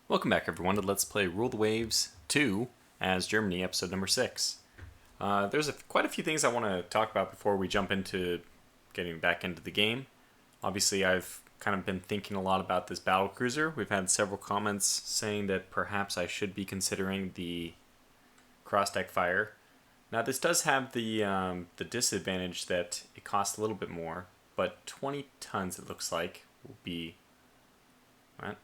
Welcome back, everyone, to Let's Play Rule the Waves 2 as Germany, episode number 6. There's quite a few things I want to talk about before we jump into getting back into the game. Obviously, I've kind of been thinking a lot about this Battlecruiser. We've had several comments saying that perhaps I should be considering the cross-deck fire. Now, this does have the disadvantage that it costs a little bit more, but 20 tons, it looks like, will be... What?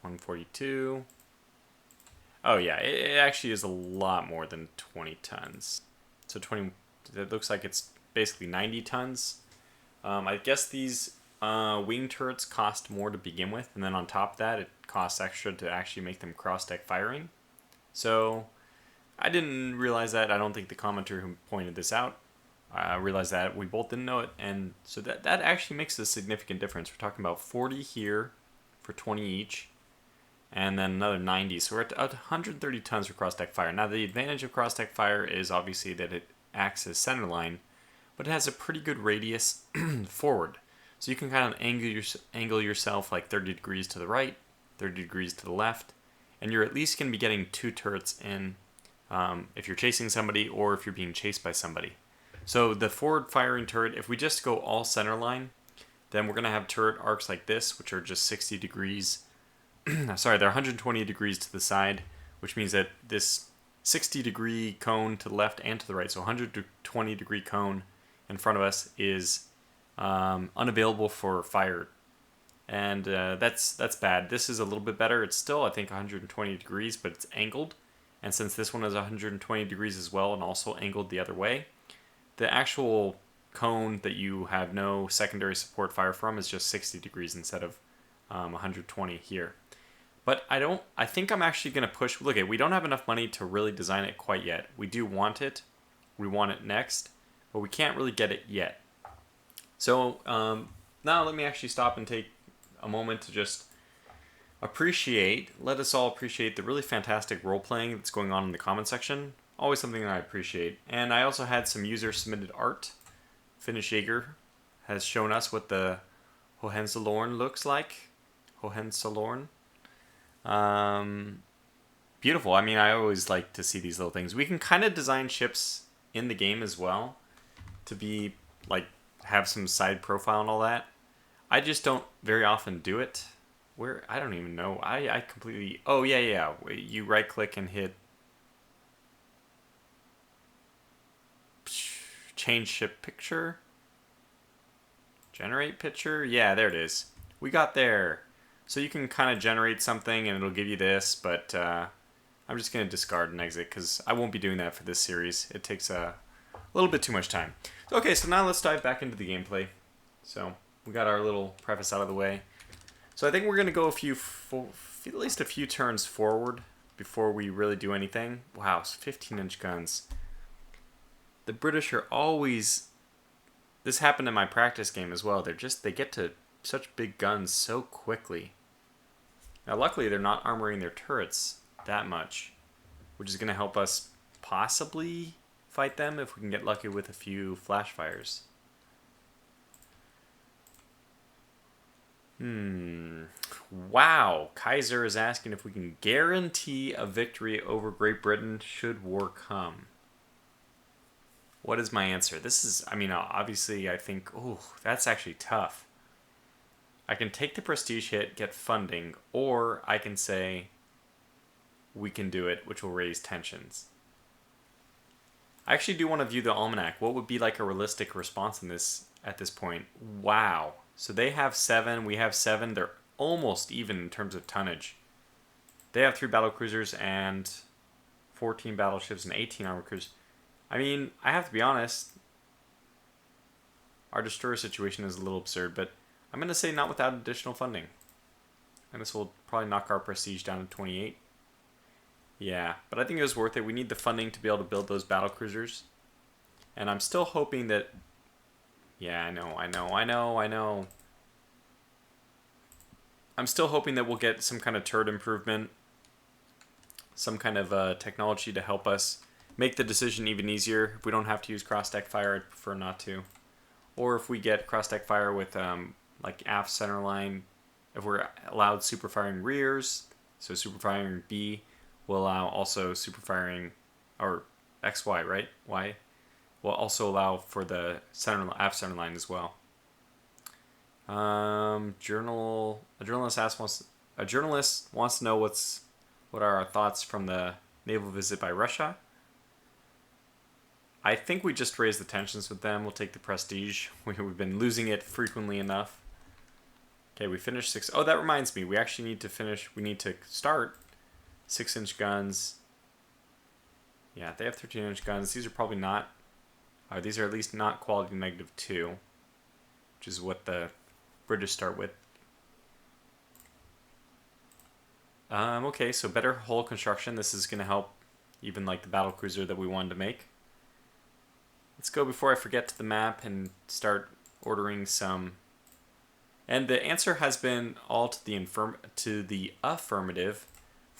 142. Oh yeah, it actually is a lot more than 20 tons. So 20, it looks like it's basically 90 tons. I guess these wing turrets cost more to begin with, and then on top of that, it costs extra to actually make them cross-deck firing. So I didn't realize that. I don't think the commenter who pointed this out realized that. We both didn't know it, and so that actually makes a significant difference. We're talking about 40 here for 20 each. And then another 90, so we're at 130 tons for cross-deck fire. Now, the advantage of cross-deck fire is obviously that it acts as center line, but it has a pretty good radius forward. So you can kind of angle yourself like 30 degrees to the right, 30 degrees to the left, and you're at least going to be getting two turrets in if you're chasing somebody or if you're being chased by somebody. So the forward firing turret, if we just go all center line, then we're going to have turret arcs like this, which are just 60 degrees. Sorry, they're 120 degrees to the side, which means that this 60 degree cone to the left and to the right, so 120 degree cone in front of us is unavailable for fire. And that's bad. This is a little bit better. It's still, I think, 120 degrees, but it's angled. And since this one is 120 degrees as well and also angled the other way, the actual cone that you have no secondary support fire from is just 60 degrees instead of 120 here. But I think I'm actually going to push. Look, we don't have enough money to really design it quite yet. We do want it. We want it next, but we can't really get it yet. So now let me actually stop and take a moment to just let us all appreciate the really fantastic role-playing that's going on in the comment section. Always something that I appreciate. And I also had some user-submitted art. Finnish Jaeger has shown us what the Hohenzollern looks like. Hohenzollern. Beautiful. I mean, I always like to see these little things. We can kind of design ships in the game as well to be, like, have some side profile and all that. I just don't very often do it. I don't even know. I completely... Oh, yeah. You right-click and hit... Change ship picture. Generate picture. Yeah, there it is. We got there. So you can kind of generate something and it'll give you this, but I'm just going to discard and exit because I won't be doing that for this series. It takes a little bit too much time. Okay, so now let's dive back into the gameplay. So we got our little preface out of the way. So I think we're going to go at least a few turns forward before we really do anything. Wow, 15-inch guns. The British are always... This happened in my practice game as well. They get to such big guns so quickly. Now, luckily, they're not armoring their turrets that much, which is going to help us possibly fight them if we can get lucky with a few flash fires. Wow. Kaiser is asking if we can guarantee a victory over Great Britain should war come. What is my answer? This is, I mean, obviously, I think, that's actually tough. I can take the prestige hit, get funding, or I can say we can do it, which will raise tensions. I actually do want to view the almanac. What would be like a realistic response in this at this point? Wow. So they have 7, we have 7. They're almost even in terms of tonnage. They have 3 battlecruisers and 14 battleships and 18 armored cruisers. I mean, I have to be honest. Our destroyer situation is a little absurd, but I'm going to say not without additional funding. And this will probably knock our prestige down to 28. Yeah, but I think it was worth it. We need the funding to be able to build those battlecruisers. And I'm still hoping that... Yeah, I know. I'm still hoping that we'll get some kind of turret improvement. Some kind of technology to help us make the decision even easier. If we don't have to use cross-deck fire, I'd prefer not to. Or if we get cross-deck fire with... like aft center line, if we're allowed super firing rears, So super firing B will allow also super firing, or XY, right? Y will also allow for the aft center line as well. Journal. A journalist wants to know what are our thoughts from the naval visit by Russia. I think we just raise the tensions with them. We'll take the prestige. We've been losing it frequently enough. Okay, we finished 6. Oh, that reminds me. We actually need to finish. We need to start 6-inch guns. Yeah, they have 13-inch guns. These are probably not. These are at least not quality -2, which is what the British start with. Okay, so better hull construction. This is going to help even like the Battlecruiser that we wanted to make. Let's go before I forget to the map and start ordering some. And the answer has been all to the affirmative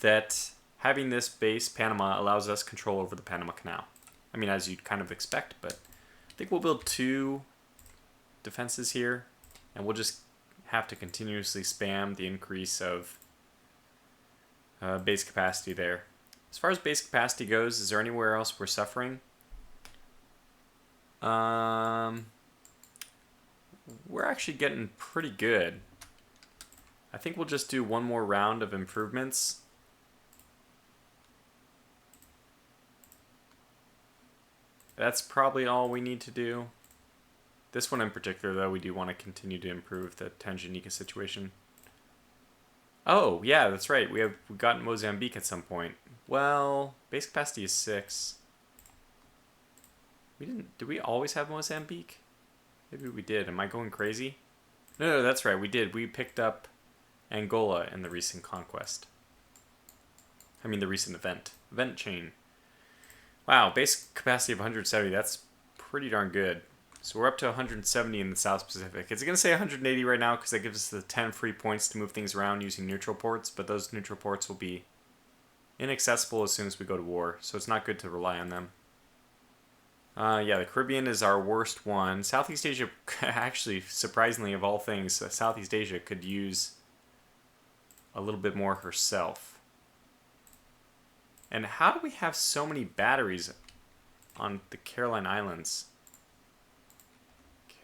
that having this base, Panama, allows us control over the Panama Canal. I mean, as you'd kind of expect, but I think we'll build 2 defenses here, and we'll just have to continuously spam the increase of base capacity there. As far as base capacity goes, is there anywhere else we're suffering? We're actually getting pretty good. I think we'll just do one more round of improvements. That's probably all we need to do. This one in particular, though, we do want to continue to improve the Tanganyika situation. Oh, yeah, that's right. We got Mozambique at some point. Well, base capacity is 6. Did we always have Mozambique? Maybe we did. Am I going crazy? No, that's right. We did. We picked up Angola in the recent conquest. I mean, the recent event. Event chain. Wow, base capacity of 170. That's pretty darn good. So we're up to 170 in the South Pacific. It's going to say 180 right now because that gives us the 10 free points to move things around using neutral ports, but those neutral ports will be inaccessible as soon as we go to war, so it's not good to rely on them. Yeah, the Caribbean is our worst one. Southeast Asia, actually, surprisingly, of all things, Southeast Asia could use a little bit more herself. And how do we have so many batteries on the Caroline Islands?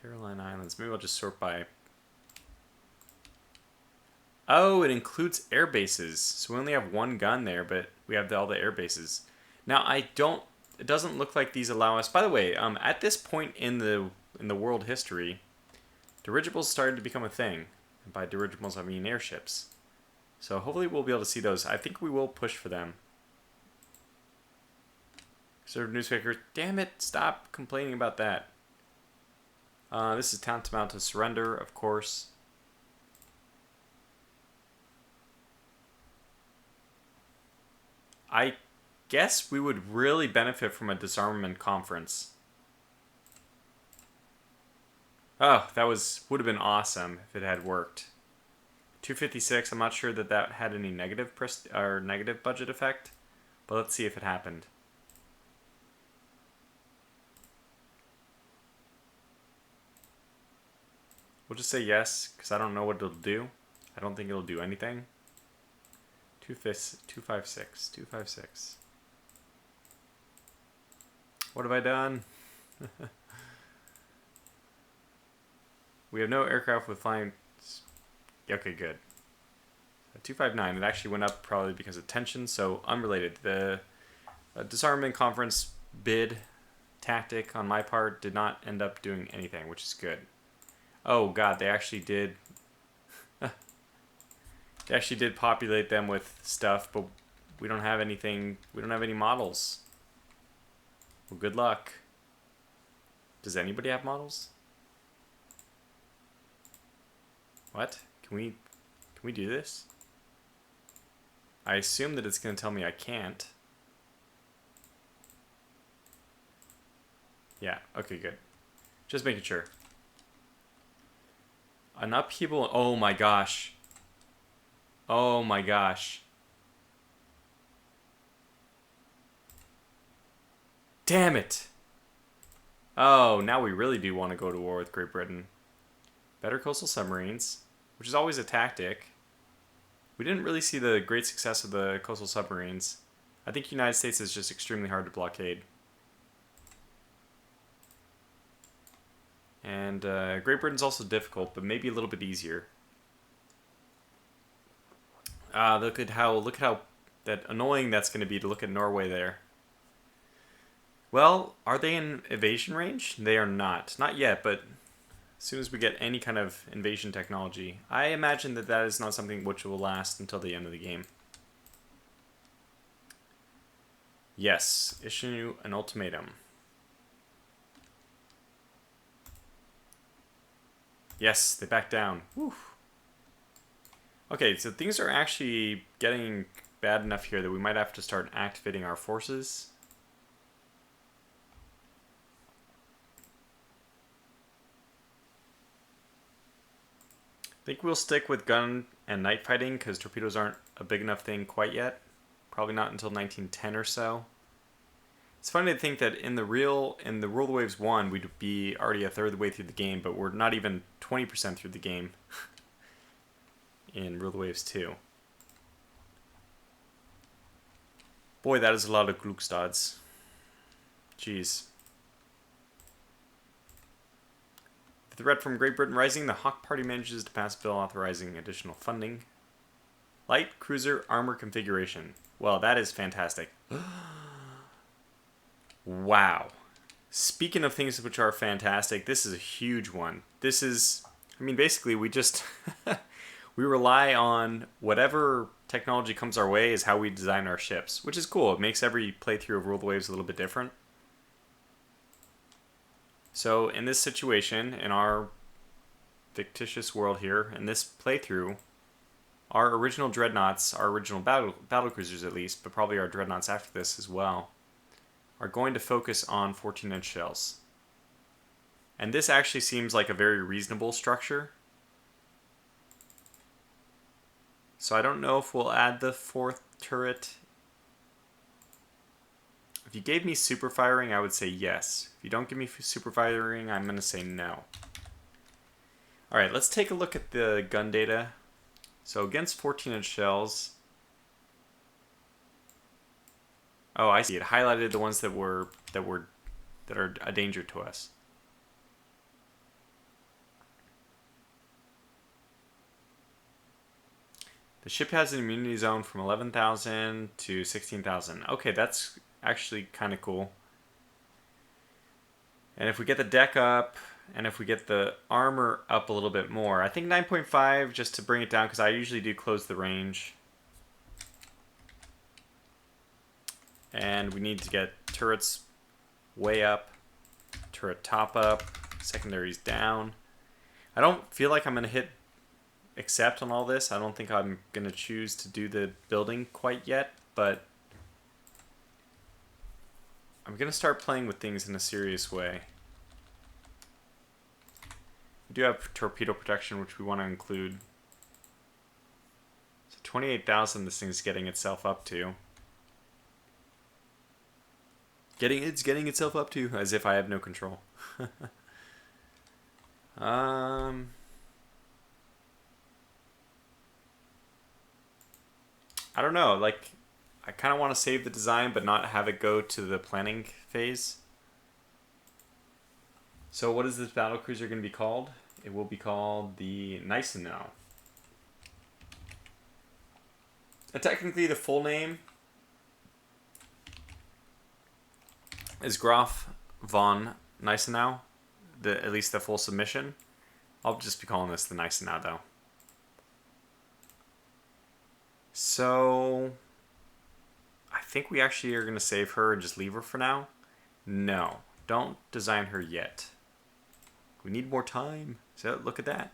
Caroline Islands. Maybe I'll just sort by... Oh, it includes air bases. So we only have 1 gun there, but we have all the air bases. Now, it doesn't look like these allow us... By the way, at this point in the world history, dirigibles started to become a thing. And by dirigibles, I mean airships. So hopefully we'll be able to see those. I think we will push for them. Conservative newspaper, damn it, stop complaining about that. This is tantamount to surrender, of course. I guess we would really benefit from a disarmament conference. Oh, that would have been awesome if it had worked. 256. I'm not sure that had any negative budget effect, but let's see if it happened. We'll just say yes, because I don't know what it'll do. I don't think it'll do anything. 256. 256. What have I done? We have no aircraft with flying... Okay, good. 259. It actually went up probably because of tension, so unrelated. The disarmament conference bid tactic on my part did not end up doing anything, which is good. Oh god, they actually did. They actually did populate them with stuff, but we don't have anything. We don't have any models. Well, good luck. Does anybody have models? What? Can we do this? I assume that it's going to tell me I can't. Yeah, okay, good. Just making sure. An upheaval. Oh my gosh. Oh my gosh. Damn it. Oh, now we really do want to go to war with Great Britain. Better coastal submarines, which is always a tactic. We didn't really see the great success of the coastal submarines. I think the United States is just extremely hard to blockade. And Great Britain's also difficult, but maybe a little bit easier. Look at how that annoying that's going to be to look at Norway there. Well, are they in invasion range? They are not. Not yet, but as soon as we get any kind of invasion technology, I imagine that that is not something which will last until the end of the game. Yes, issue an ultimatum. Yes, they back down. Whew. Okay, so things are actually getting bad enough here that we might have to start activating our forces. I think we'll stick with gun and night fighting because torpedoes aren't a big enough thing quite yet. Probably not until 1910 or so. It's funny to think that in the Rule of Waves 1, we'd be already a third of the way through the game, but we're not even 20% through the game in Rule of Waves 2. Boy, that is a lot of Glückstads. Jeez. The threat from Great Britain rising, the Hawk Party manages to pass a bill authorizing additional funding. Light cruiser armor configuration. Well, that is fantastic. Wow. Speaking of things which are fantastic, this is a huge one. This is, I mean, basically we just, we rely on whatever technology comes our way is how we design our ships, which is cool. It makes every playthrough of Rule of the Waves a little bit different. So in this situation, in our fictitious world here, in this playthrough, our original dreadnoughts, our original battlecruisers at least, but probably our dreadnoughts after this as well, are going to focus on 14-inch shells. And this actually seems like a very reasonable structure. So I don't know if we'll add the 4th turret. If you gave me super firing, I would say yes. If you don't give me super firing, I'm going to say no. Alright, let's take a look at the gun data. So against 14-inch shells... Oh, I see. It highlighted the ones that are a danger to us. The ship has an immunity zone from 11,000 to 16,000. Okay, that's actually kind of cool. And if we get the deck up, and if we get the armor up a little bit more, I think 9.5 just to bring it down, because I usually do close the range. And we need to get turrets way up, turret top up, secondaries down. I don't feel like I'm going to hit accept on all this. I don't think I'm going to choose to do the building quite yet, but I'm going to start playing with things in a serious way. We do have torpedo protection, which we want to include. So 28,000 this thing's getting itself up to. It's getting itself up to, as if I have no control. I don't know, like, I kind of want to save the design but not have it go to the planning phase. So what is this battlecruiser going to be called? It will be called the Gneisenau. Technically the full name is Graf von Gneisenau, at least the full submission. I'll just be calling this the Gneisenau though. So I think we actually are going to save her and just leave her for now. No, don't design her yet. We need more time. So look at that.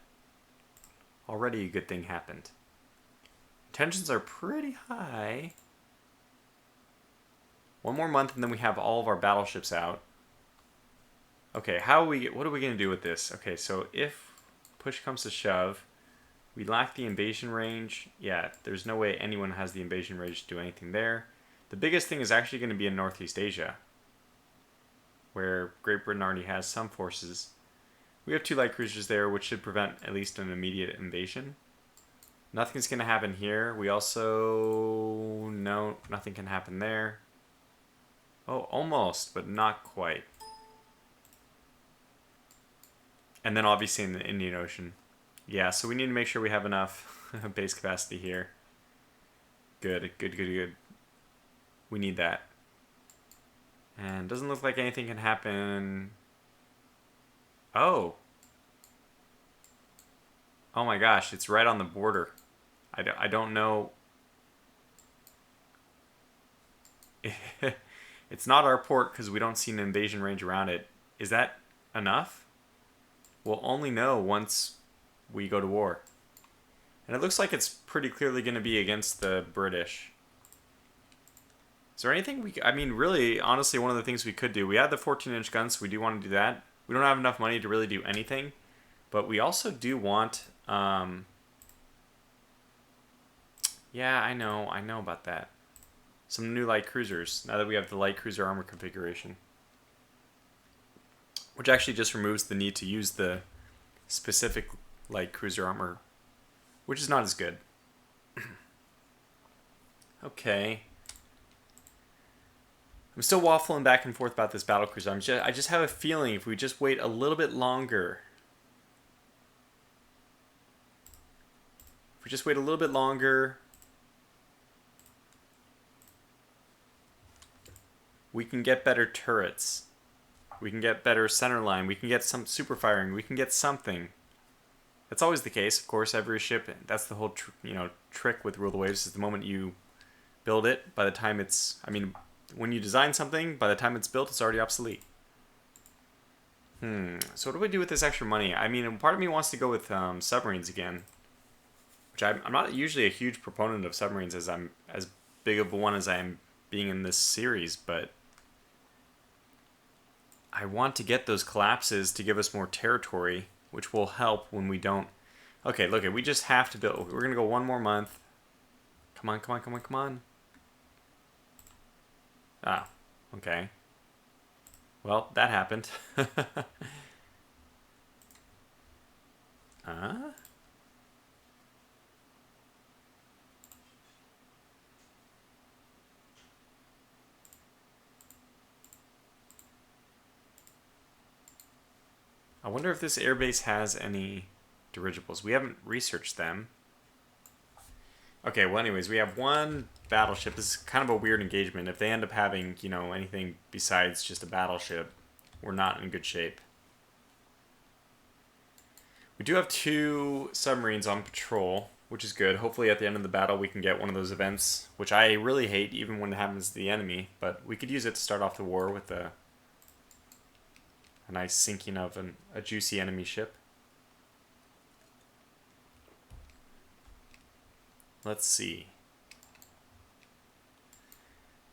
Already a good thing happened. Tensions are pretty high. One more month and then we have all of our battleships out. Okay, what are we going to do with this? Okay, so if push comes to shove, we lack the invasion range. Yeah, there's no way anyone has the invasion range to do anything there. The biggest thing is actually going to be in Northeast Asia, where Great Britain already has some forces. We have 2 light cruisers there, which should prevent at least an immediate invasion. Nothing's going to happen here. We also... No, nothing can happen there. Oh, almost, but not quite. And then obviously in the Indian Ocean. Yeah, so we need to make sure we have enough base capacity here. Good, good, good, good. We need that. And doesn't look like anything can happen. Oh. Oh my gosh, it's right on the border. I don't know. It's not our port because we don't see an invasion range around it. Is that enough? We'll only know once we go to war. And it looks like it's pretty clearly going to be against the British. Is there anything we... I mean, really, honestly, one of the things we could do... We have the 14-inch guns, so we do want to do that. We don't have enough money to really do anything. But we also do want... Yeah, I know about that. Some new light cruisers, now that we have the light cruiser armor configuration. Which actually just removes the need to use the specific light cruiser armor, which is not as good. Okay. I'm still waffling back and forth about this battlecruiser. I just have a feeling if we just wait a little bit longer... If we just wait a little bit longer... We can get better turrets. We can get better center line. We can get some super firing. We can get something. That's always the case, of course. Every ship. That's the whole trick with Rule the Waves. Is the moment you build it, by the time it's. I mean, when you design something, by the time it's built, it's already obsolete. So what do we do with this extra money? I mean, part of me wants to go with submarines again, which I'm not usually a huge proponent of submarines, as I'm as big of a one as I am being in this series, but. I want to get those collapses to give us more territory, which will help when we don't... Okay, look, we just have to build... We're going to go one more month. Come on, come on, come on, come on. Ah, okay. Well, that happened. Huh? I wonder if this airbase has any dirigibles. We haven't researched them. Okay, well anyways, we have one battleship. This is kind of a weird engagement. If they end up having, anything besides just a battleship, we're not in good shape. We do have 2 submarines on patrol, which is good. Hopefully at the end of the battle we can get one of those events, which I really hate even when it happens to the enemy, but we could use it to start off the war with a nice sinking of a juicy enemy ship. Let's see.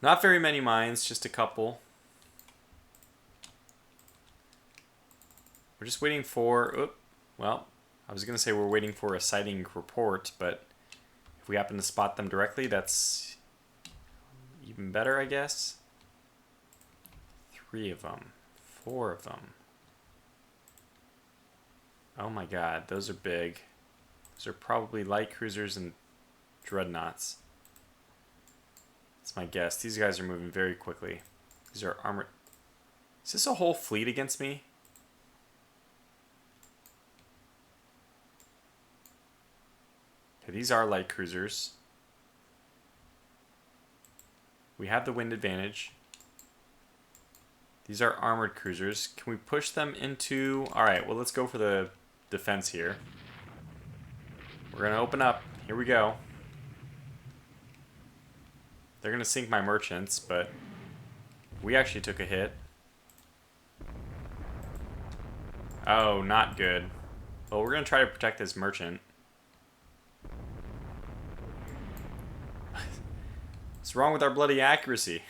Not very many mines, just a couple. We're just waiting for... well, I was going to say we're waiting for a sighting report, but if we happen to spot them directly, that's even better, I guess. 3 of them. 4 of them. Oh my god, those are big. Those are probably light cruisers and dreadnoughts. That's my guess. These guys are moving very quickly. These are armored... Is this a whole fleet against me? Okay, these are light cruisers. We have the wind advantage. These are armored cruisers. Can we push them into... Alright, well let's go for the defense here. We're going to open up. Here we go. They're going to sink my merchants, but we actually took a hit. Oh, not good. Well, we're going to try to protect this merchant. What's wrong with our bloody accuracy?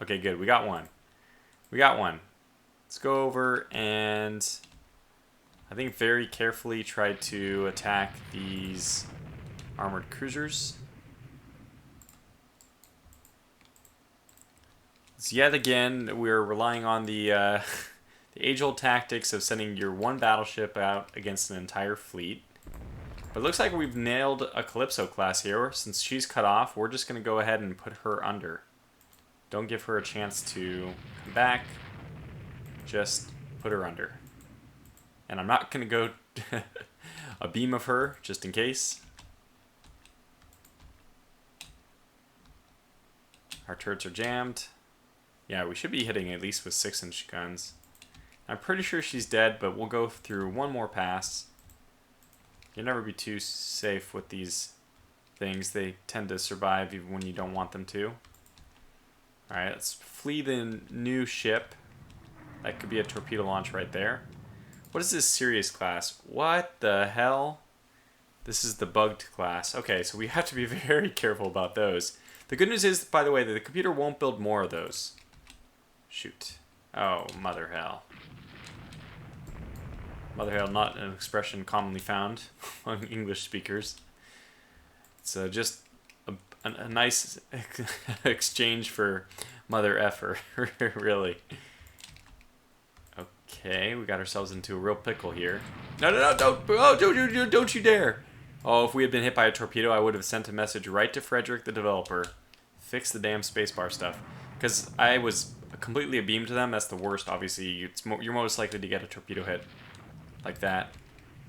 Okay, good. We got one. We got one. Let's go over and I think very carefully try to attack these armored cruisers. So yet again, we're relying on the the age-old tactics of sending your one battleship out against an entire fleet. But it looks like we've nailed a Calypso class here. Since she's cut off, we're just going to go ahead and put her under. Don't give her a chance to come back. Just put her under. And I'm not going to go a beam of her, just in case. Our turrets are jammed. Yeah, we should be hitting at least with 6-inch guns. I'm pretty sure she's dead, but we'll go through one more pass. You'll never be too safe with these things. They tend to survive even when you don't want them to. Alright, let's flee the new ship. That could be a torpedo launch right there. What is this Sirius class? What the hell? This is the bugged class. Okay, so we have to be very careful about those. The good news is, by the way, that the computer won't build more of those. Shoot. Oh, mother hell. Mother hell, not an expression commonly found among English speakers. It's just a nice exchange for mother effer, really. Okay, we got ourselves into a real pickle here. No, don't you dare! Oh, if we had been hit by a torpedo, I would have sent a message right to Frederick, the developer. Fix the damn spacebar stuff. Because I was completely abeam to them. That's the worst, obviously. You're most likely to get a torpedo hit like that.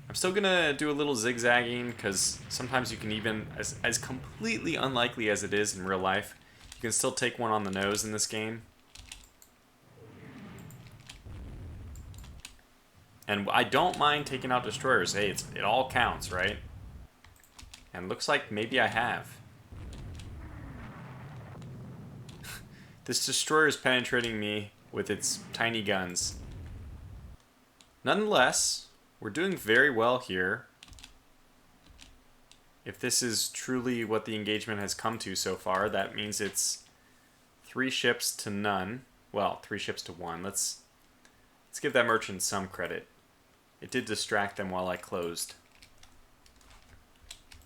I'm still gonna do a little zigzagging, because sometimes you can even, as completely unlikely as it is in real life, you can still take one on the nose in this game. And I don't mind taking out destroyers. Hey, it all counts, right? And looks like maybe I have. This destroyer is penetrating me with its tiny guns. Nonetheless, we're doing very well here. If this is truly what the engagement has come to so far, that means it's 3 ships to none. Well, 3 ships to 1. Let's give that merchant some credit. It did distract them while I closed.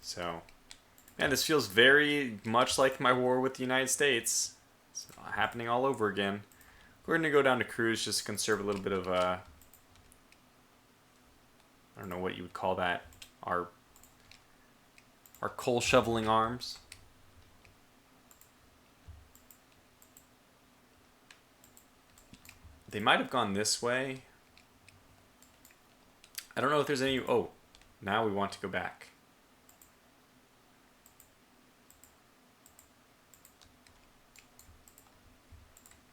So, man, this feels very much like my war with the United States. It's happening all over again. We're going to go down to cruise just to conserve a little bit of, I don't know what you would call that, our coal shoveling arms. They might have gone this way. I don't know if there's any... Oh, now we want to go back.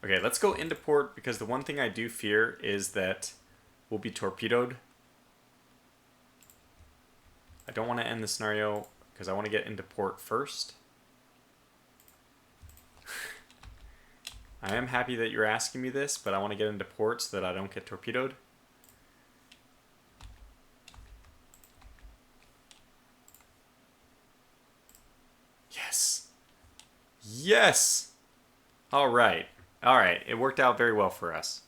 Okay, let's go into port, because the one thing I do fear is that we'll be torpedoed. I don't want to end the scenario, because I want to get into port first. I am happy that you're asking me this, but I want to get into port so that I don't get torpedoed. Yes! Yes! Alright. Alright, it worked out very well for us.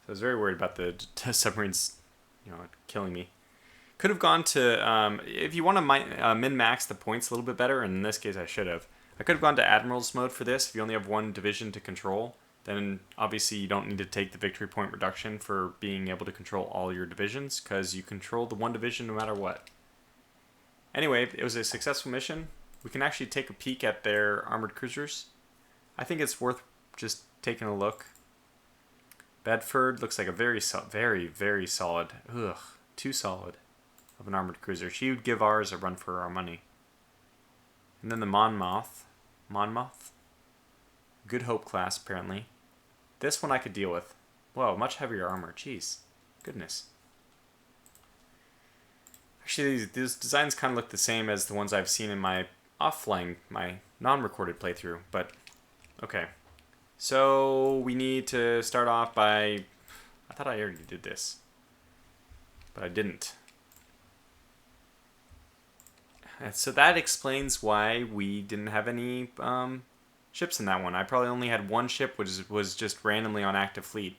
So I was very worried about the submarines, killing me. Could have gone to, if you want to min-max the points a little bit better, and in this case I should have, I could have gone to Admiral's mode for this. If you only have 1 division to control, then obviously you don't need to take the victory point reduction for being able to control all your divisions, because you control the 1 division no matter what. Anyway, it was a successful mission. We can actually take a peek at their armored cruisers. I think it's worth just taking a look. Bedford looks like a very solid, too solid of an armored cruiser. She would give ours a run for our money. And then the Monmouth. Good Hope class, apparently. This one I could deal with. Whoa, much heavier armor. Jeez. Goodness. Actually, these designs kind of look the same as the ones I've seen in my offline, my non-recorded playthrough, but okay. So we need to start off by... I thought I already did this, but I didn't. So that explains why we didn't have any ships in that one. I probably only had 1 ship, which was just randomly on active fleet.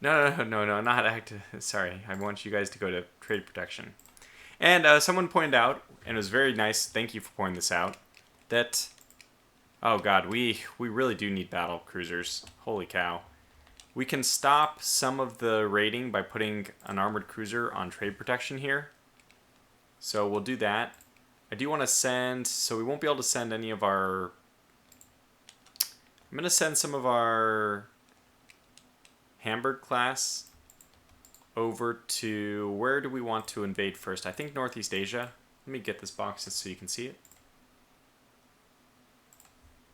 No, not active. Sorry, I want you guys to go to trade protection. And someone pointed out, and it was very nice, thank you for pointing this out, that, oh god, we really do need battle cruisers. Holy cow. We can stop some of the raiding by putting an armored cruiser on trade protection here. So we'll do that. I do want to send, so we won't be able to send any of our, I'm going to send some of our Hamburg class over to, where do we want to invade first? I think Northeast Asia. Let me get this box just so you can see it.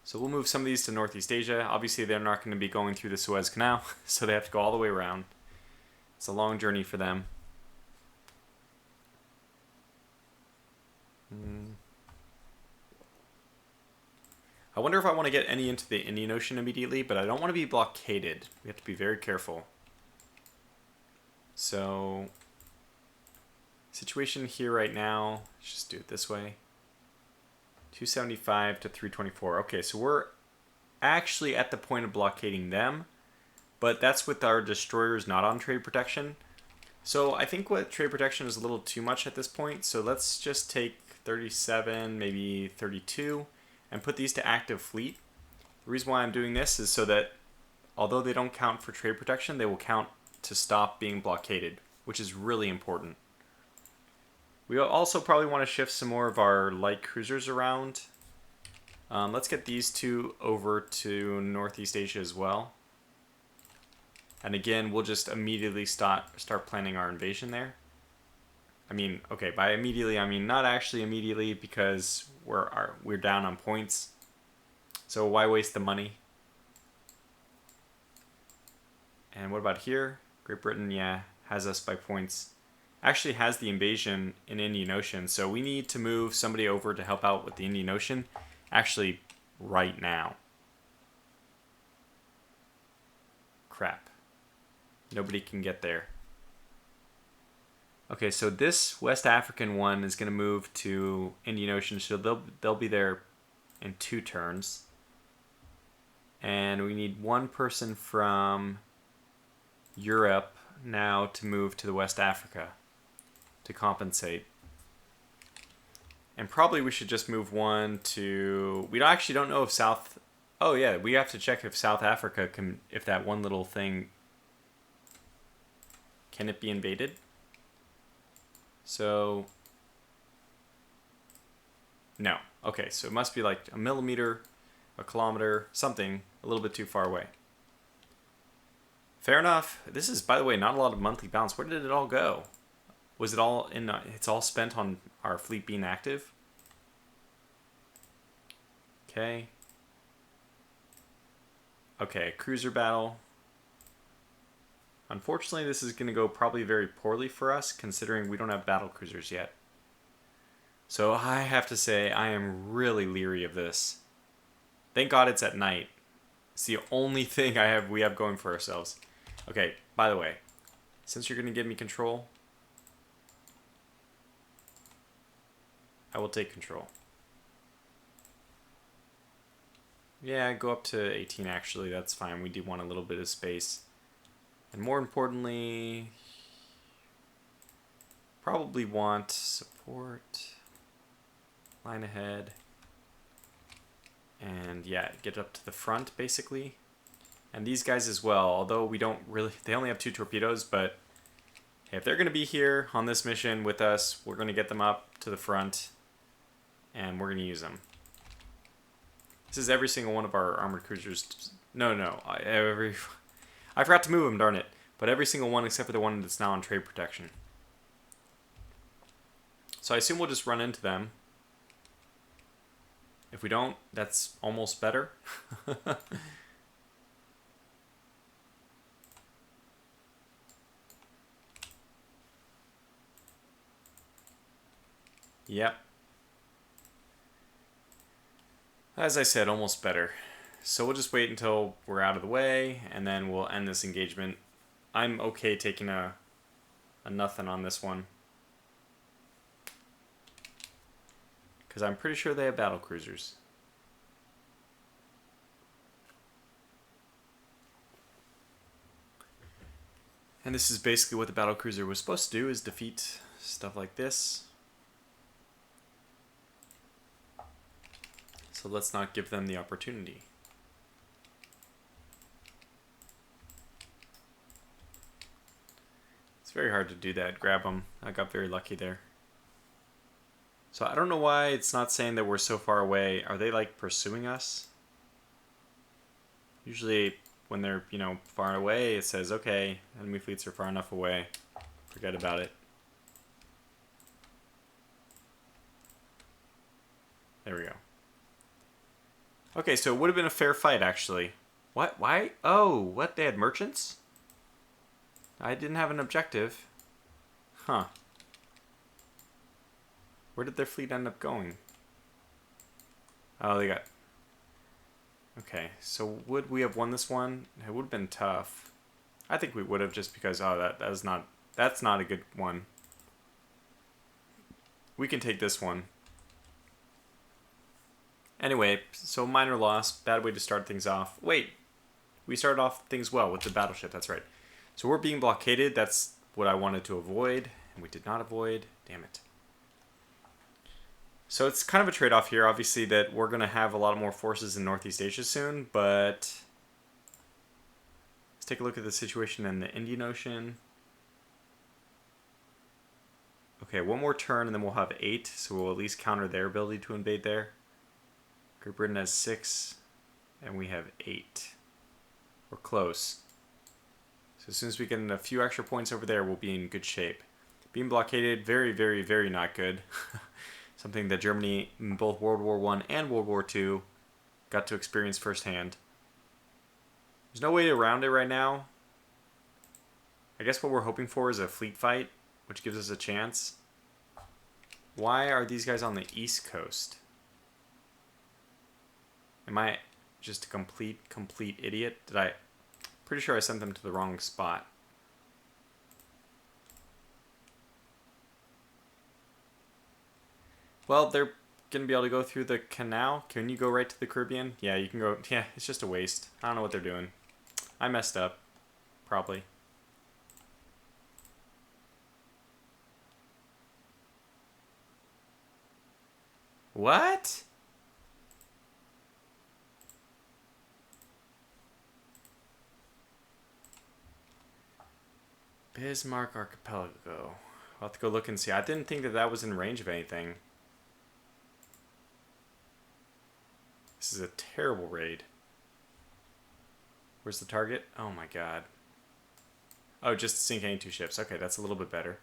So we'll move some of these to Northeast Asia. Obviously, they're not going to be going through the Suez Canal, so they have to go all the way around. It's a long journey for them. I wonder if I want to get any into the Indian Ocean immediately, but I don't want to be blockaded. We have to be very careful. So, situation here right now, let's just do it this way. 275 to 324. Okay, so we're actually at the point of blockading them, but that's with our destroyers not on trade protection. So I think what trade protection is a little too much at this point, so let's just take 37, maybe 32, and put these to active fleet. The reason why I'm doing this is so that although they don't count for trade protection, they will count to stop being blockaded, which is really important. We also probably want to shift some more of our light cruisers around. Let's get these two over to Northeast Asia as well. And again, we'll just immediately start planning our invasion there. I mean, okay, by immediately, I mean not actually immediately because we're down on points. So why waste the money? And what about here? Great Britain, yeah, has us by points. Actually has the invasion in Indian Ocean, so we need to move somebody over to help out with the Indian Ocean actually right now. Crap. Nobody can get there. Okay, so this West African one is going to move to Indian Ocean, so they'll be there in 2 turns. And we need one person from Europe now to move to the West Africa to compensate. And probably we should just move one to, we actually don't know if South, oh yeah, we have to check if South Africa can, if that one little thing, can it be invaded? So, no. Okay, so it must be like a millimeter, a kilometer, something a little bit too far away. Fair enough. This is, by the way, not a lot of monthly balance. Where did it all go? Was it all in, it's all spent on our fleet being active? Okay. Okay, cruiser battle. Unfortunately, this is going to go probably very poorly for us, considering we don't have battle cruisers yet. So I have to say, I am really leery of this. Thank God it's at night. It's the only thing we have going for ourselves. Okay, by the way, since you're going to give me control, I will take control. Yeah, go up to 18 actually, that's fine. We do want a little bit of space. And more importantly, probably want support, line ahead, and yeah, get up to the front basically. And these guys as well, although we don't really, they only have 2 torpedoes, but hey, if they're going to be here on this mission with us, we're going to get them up to the front and we're going to use them. This is every single one of our armored cruisers. I forgot to move them, darn it. But every single one except for the one that's now on trade protection. So I assume we'll just run into them. If we don't, that's almost better. Yep. As I said, almost better. So we'll just wait until we're out of the way, and then we'll end this engagement. I'm okay taking a nothing on this one. Because I'm pretty sure they have battle cruisers. And this is basically what the battle cruiser was supposed to do, is defeat stuff like this. So let's not give them the opportunity. It's very hard to do that. Grab them. I got very lucky there. So I don't know why it's not saying that we're so far away. Are they like pursuing us? Usually when they're, you know, far away, it says, okay, enemy fleets are far enough away. Forget about it. There we go. Okay, so it would have been a fair fight, actually. What? Why? Oh, what? They had merchants? I didn't have an objective. Huh. Where did their fleet end up going? Oh, they got... Okay, so would we have won this one? It would have been tough. I think we would have, just because, oh, that's not a good one. We can take this one. Anyway, so minor loss, bad way to start things off. Wait, we started off things well with the battleship, that's right. So we're being blockaded, that's what I wanted to avoid, and we did not avoid. Damn it. So it's kind of a trade-off here, obviously, that we're going to have a lot more forces in Northeast Asia soon, but let's take a look at the situation in the Indian Ocean. Okay, one more turn and then we'll have 8, so we'll at least counter their ability to invade there. Great Britain has 6, and we have 8. We're close. So as soon as we get a few extra points over there, we'll be in good shape. Being blockaded, very, very, very not good. Something that Germany, in both World War I and World War II, got to experience firsthand. There's no way around it right now. I guess what we're hoping for is a fleet fight, which gives us a chance. Why are these guys on the East Coast? Am I just a complete idiot? Pretty sure I sent them to the wrong spot. Well, they're going to be able to go through the canal. Can you go right to the Caribbean? Yeah, you can go. Yeah, it's just a waste. I don't know what they're doing. I messed up. Probably. What? Bismarck Archipelago. I'll have to go look and see. I didn't think that that was in range of anything. This is a terrible raid. Where's the target? Oh my god. Oh, just to sink any 2 ships. Okay, that's a little bit better.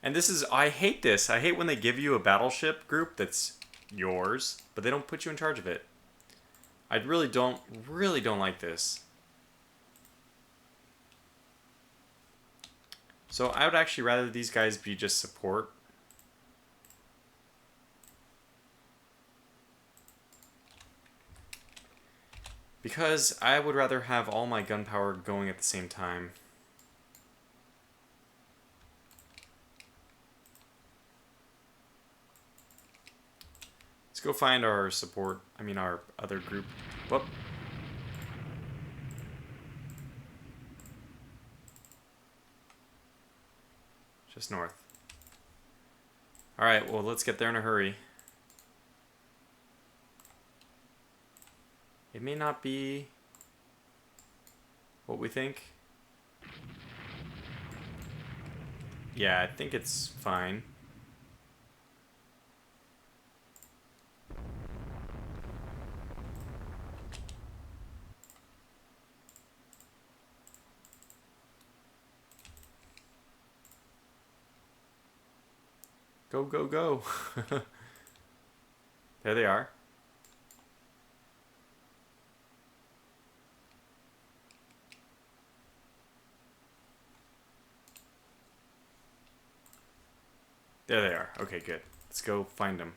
And this is... I hate this. I hate when they give you a battleship group that's yours, but they don't put you in charge of it. I really don't like this. So I would actually rather these guys be just support. Because I would rather have all my gunpowder going at the same time. Let's go find our support, our other group. Whoop. Just north. Alright, well, let's get there in a hurry. It may not be what we think. Yeah, I think it's fine. Go, go, go. There they are. There they are. Okay, good. Let's go find them.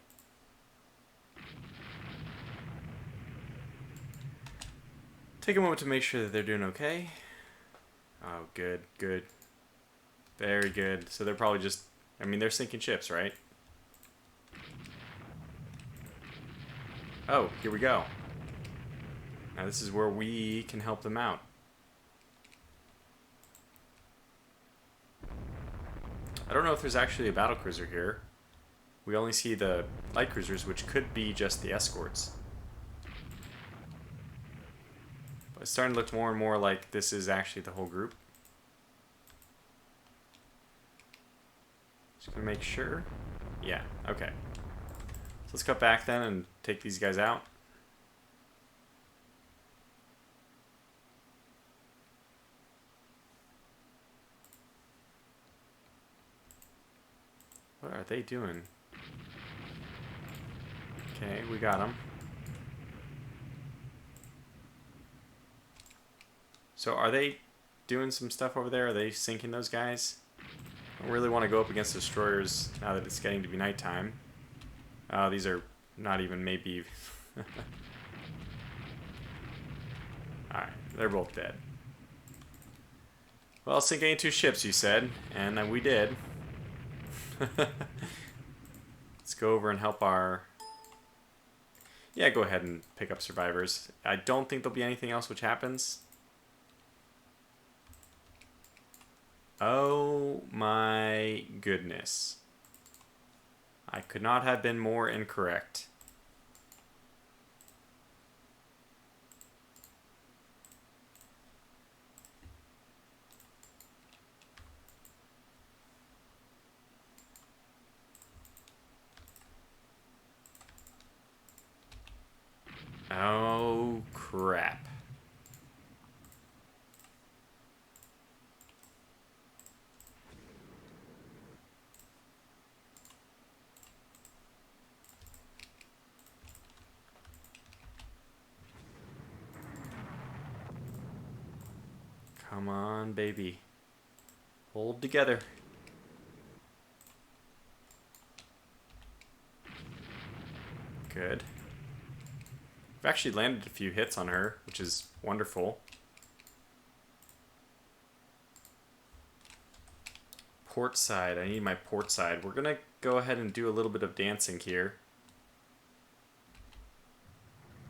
Take a moment to make sure that they're doing okay. Oh, good, good. Very good. So they're probably just... they're sinking ships, right? Oh, here we go. Now this is where we can help them out. I don't know if there's actually a battlecruiser here. We only see the light cruisers, which could be just the escorts. But it's starting to look more and more like this is actually the whole group. Just gonna make sure. Yeah, okay. So let's cut back then and take these guys out. What are they doing? Okay, we got them. So are they doing some stuff over there? Are they sinking those guys? I don't really want to go up against destroyers now that it's getting to be nighttime. These are not even maybe... Alright, they're both dead. Well, sink any two ships, you said, and we did. Let's go over and help our... Yeah, go ahead and pick up survivors. I don't think there'll be anything else which happens. Oh my goodness. I could not have been more incorrect. Oh crap. Come on, baby. Hold together. Good. I've actually landed a few hits on her, which is wonderful. Port side. I need my port side. We're gonna go ahead and do a little bit of dancing here.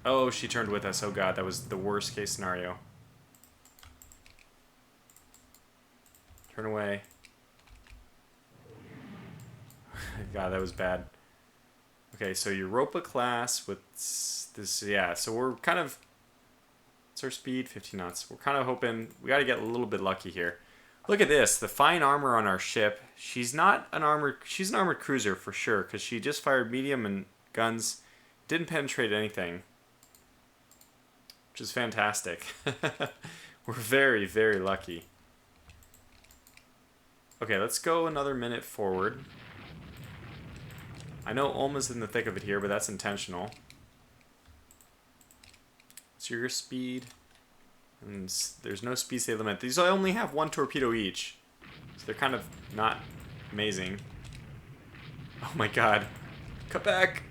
Oh, she turned with us. Oh god, that was the worst case scenario. Turn away. God, that was bad. Okay, so Europa class with this, yeah, so we're kind of, what's our speed? 15 knots. We're kind of hoping, we got to get a little bit lucky here. Look at this, the fine armor on our ship. She's not an armored, she's an armored cruiser for sure, because she just fired medium and guns, didn't penetrate anything, which is fantastic. We're very, very lucky. Okay, let's go another minute forward. I know Ulma's in the thick of it here, but that's intentional. What's your speed? And there's no speed save limit. These only have one torpedo each, so they're kind of not amazing. Oh my god. Cut back!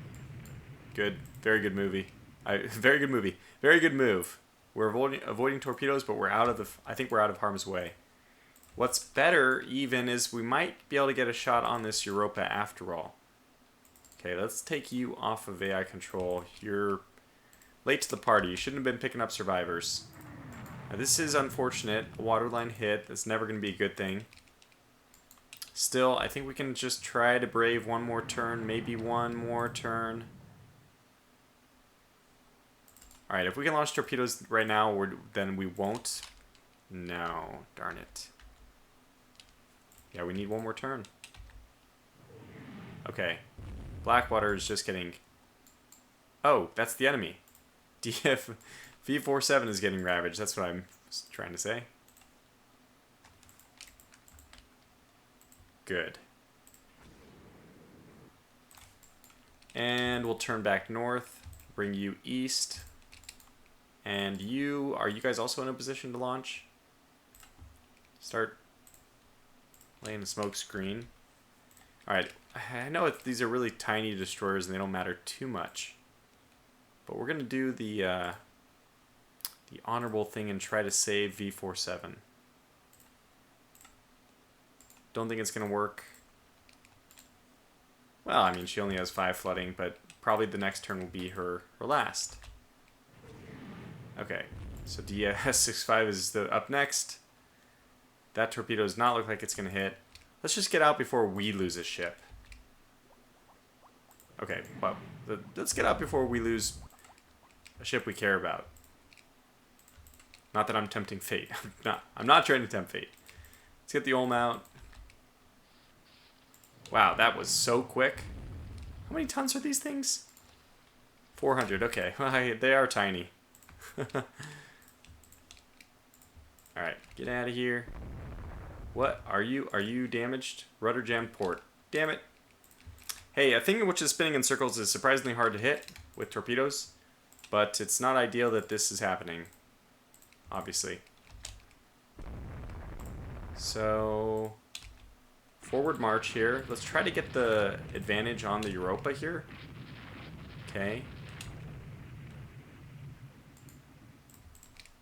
Good. Very good movie. Very good movie. Very good move. We're avoiding torpedoes, but we're out of the... I think we're out of harm's way. What's better, even, is we might be able to get a shot on this Europa after all. Okay, let's take you off of AI control. You're late to the party. You shouldn't have been picking up survivors. Now, this is unfortunate. A waterline hit. That's never going to be a good thing. Still, I think we can just try to brave one more turn. Maybe one more turn. Alright, if we can launch torpedoes right now, then we won't. No, darn it. Yeah, we need one more turn. Okay. Blackwater is just getting... Oh, that's the enemy. DF V47 is getting ravaged. That's what I'm trying to say. Good. And we'll turn back north. Bring you east. And you... Are you guys also in a position to launch? Start laying the smoke screen. Alright, I know these are really tiny destroyers and they don't matter too much. But we're going to do the honorable thing and try to save V47. Don't think it's going to work. Well, I mean, she only has 5 flooding, but probably the next turn will be her last. Okay, so DS65 is up next. That torpedo does not look like it's going to hit. Let's just get out before we lose a ship. Okay, well, let's get out before we lose a ship we care about. Not that I'm tempting fate. I'm not trying to tempt fate. Let's get the Ulm out. Wow, that was so quick. How many tons are these things? 400, okay. They are tiny. Alright, get out of here. What? Are you damaged? Rudder jammed port. Damn it. Hey, a thing which is spinning in circles is surprisingly hard to hit with torpedoes, but it's not ideal that this is happening, obviously. So, forward march here. Let's try to get the advantage on the Europa here. Okay.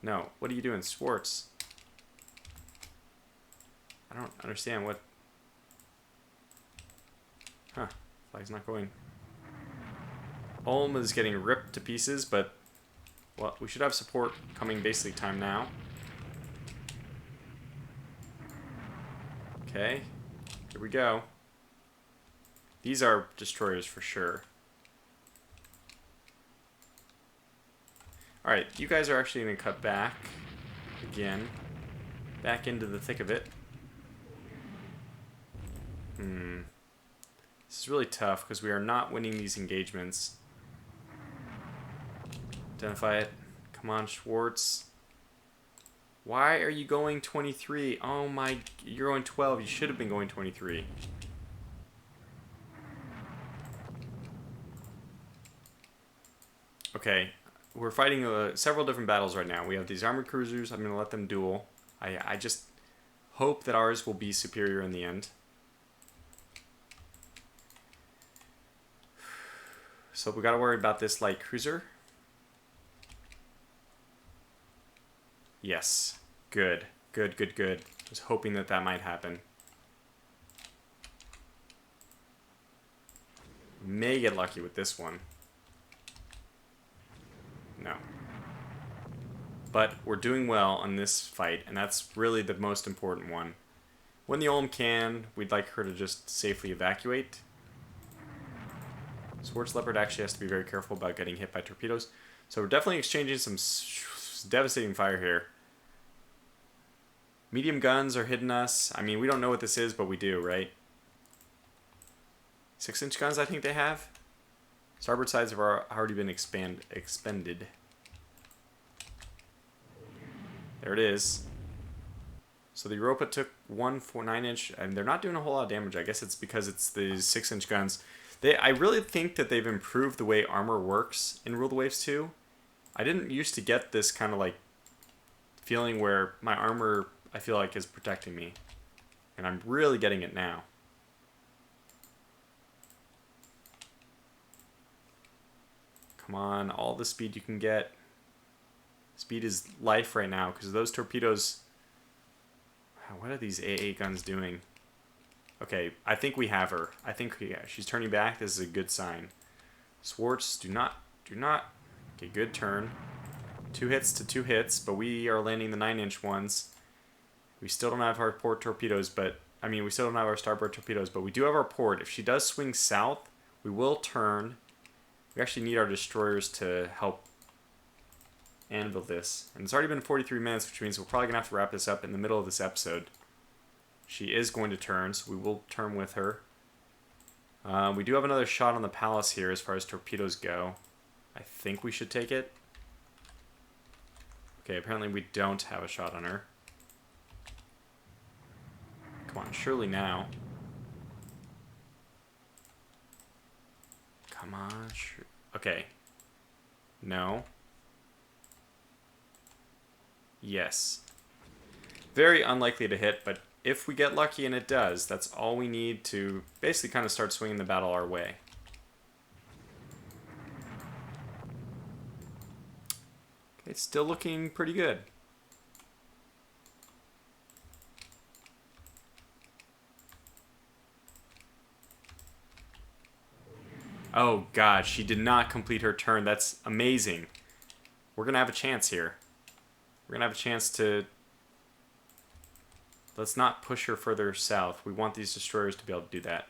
No, what are you doing, Schwartz? I don't understand what... Huh, flag's not going. Ulm is getting ripped to pieces, but... Well, we should have support coming basically time now. Okay, here we go. These are destroyers for sure. Alright, you guys are actually going to cut back again. Back into the thick of it. This is really tough because we are not winning these engagements. Identify it. Come on, Schwartz. Why are you going 23? Oh my, you're going 12. You should have been going 23. Okay, we're fighting several different battles right now. We have these armored cruisers. I'm going to let them duel. I just hope that ours will be superior in the end. So we got to worry about this light cruiser. Yes. Good. Good, good, good. I was hoping that that might happen. May get lucky with this one. No. But we're doing well on this fight, and that's really the most important one. When the Ulm can, we'd like her to just safely evacuate. Schwartz Leopard actually has to be very careful about getting hit by torpedoes. So we're definitely exchanging some devastating fire here. Medium guns are hitting us. I mean, we don't know what this is, but we do, right? 6-inch guns, I think they have. Starboard sides have already been expended. There it is. So the Europa took one 9-inch, and they're not doing a whole lot of damage. I guess it's because it's the 6-inch guns. I really think that they've improved the way armor works in Rule the Waves 2. I didn't used to get this kind of like feeling where my armor, I feel like, is protecting me. And I'm really getting it now. Come on, all the speed you can get. Speed is life right now because those torpedoes... Wow, what are these AA guns doing? Okay, I think we have her. I think she's turning back. This is a good sign. Schwartz, do not. Okay, good turn. 2 hits to 2 hits, but we are landing the 9-inch ones. We still don't have our port torpedoes, but... I mean, we still don't have our starboard torpedoes, but we do have our port. If she does swing south, we will turn. We actually need our destroyers to help anvil this. And it's already been 43 minutes, which means we're probably going to have to wrap this up in the middle of this episode. She is going to turn, so we will turn with her. We do have another shot on the Palace here as far as torpedoes go. I think we should take it. Okay, apparently we don't have a shot on her. Come on, surely now. Come on, okay. No. Yes. Very unlikely to hit, but if we get lucky and it does, that's all we need to basically kind of start swinging the battle our way. Okay, it's still looking pretty good. Oh god, she did not complete her turn. That's amazing. We're going to have a chance here. We're going to have a chance to... Let's not push her further south. We want these destroyers to be able to do that.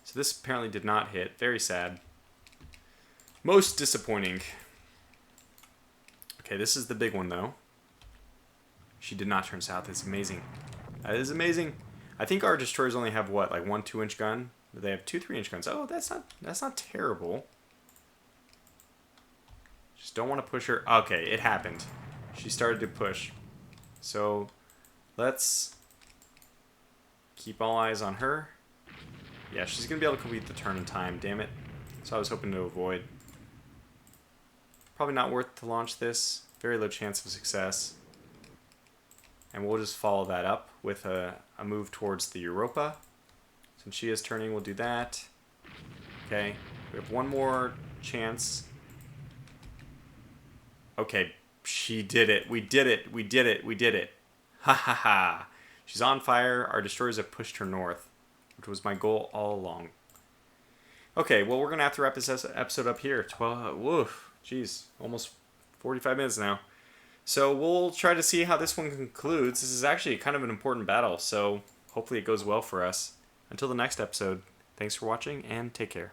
So this apparently did not hit. Very sad. Most disappointing. Okay, this is the big one, though. She did not turn south. It's amazing. That is amazing. I think our destroyers only have what, like 1 2-inch gun? They have 2 3-inch guns. Oh, that's not terrible. Just don't want to push her. Okay, it happened. She started to push. So let's keep all eyes on her. Yeah, she's going to be able to complete the turn in time, damn it. So I was hoping to avoid. Probably not worth to launch this. Very low chance of success. And we'll just follow that up with a move towards the Europa. Since she is turning, we'll do that. Okay, we have one more chance. Okay, she did it. We did it. We did it. We did it. Ha ha ha. She's on fire. Our destroyers have pushed her north, which was my goal all along. Okay, well, we're going to have to wrap this episode up here. 12, woof, jeez, almost 45 minutes now. So we'll try to see how this one concludes. This is actually kind of an important battle, so hopefully it goes well for us. Until the next episode, thanks for watching and take care.